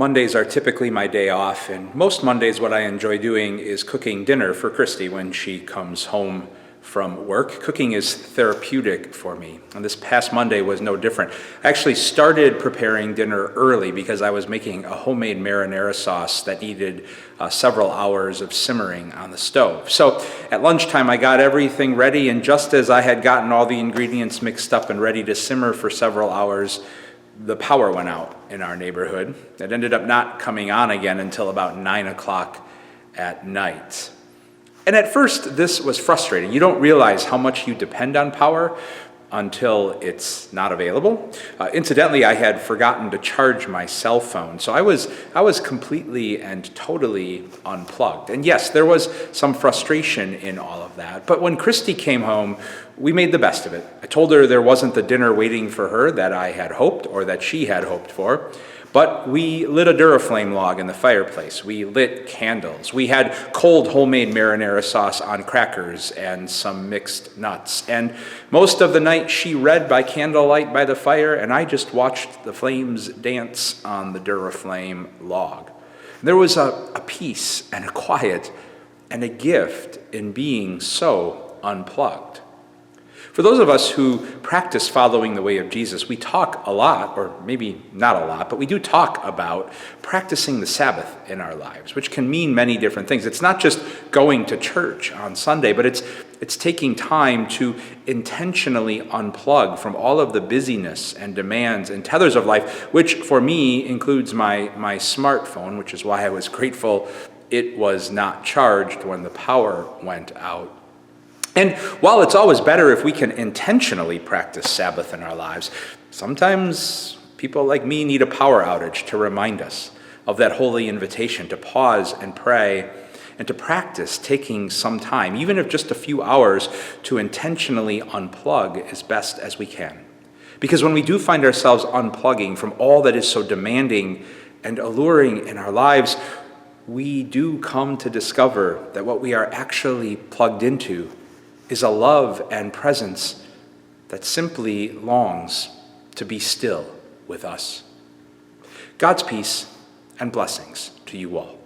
Mondays are typically my day off, and most Mondays what I enjoy doing is cooking dinner for Christy when she comes home from work. Cooking is therapeutic for me, and this past Monday was no different. I actually started preparing dinner early because I was making a homemade marinara sauce that needed several hours of simmering on the stove. So at lunchtime I got everything ready, and just as I had gotten all the ingredients mixed up and ready to simmer for several hours, the power went out in our neighborhood. It ended up not coming on again until about 9 o'clock at night. And at first, this was frustrating. You don't realize how much you depend on power until it's not available. Incidentally, I had forgotten to charge my cell phone, so I was completely and totally unplugged. And yes, there was some frustration in all of that. But when Christy came home, we made the best of it. I told her there wasn't the dinner waiting for her that I had hoped or that she had hoped for. But we lit a Duraflame log in the fireplace. We lit candles. We had cold homemade marinara sauce on crackers and some mixed nuts. And most of the night she read by candlelight by the fire, and I just watched the flames dance on the Duraflame log. There was a peace and a quiet and a gift in being so unplugged. For those of us who practice following the way of Jesus, we talk a lot, or maybe not a lot, but we do talk about practicing the Sabbath in our lives, which can mean many different things. It's not just going to church on Sunday, but it's taking time to intentionally unplug from all of the busyness and demands and tethers of life, which for me includes my smartphone, which is why I was grateful it was not charged when the power went out. And while it's always better if we can intentionally practice Sabbath in our lives, sometimes people like me need a power outage to remind us of that holy invitation to pause and pray and to practice taking some time, even if just a few hours, to intentionally unplug as best as we can. Because when we do find ourselves unplugging from all that is so demanding and alluring in our lives, we do come to discover that what we are actually plugged into is a love and presence that simply longs to be still with us. God's peace and blessings to you all.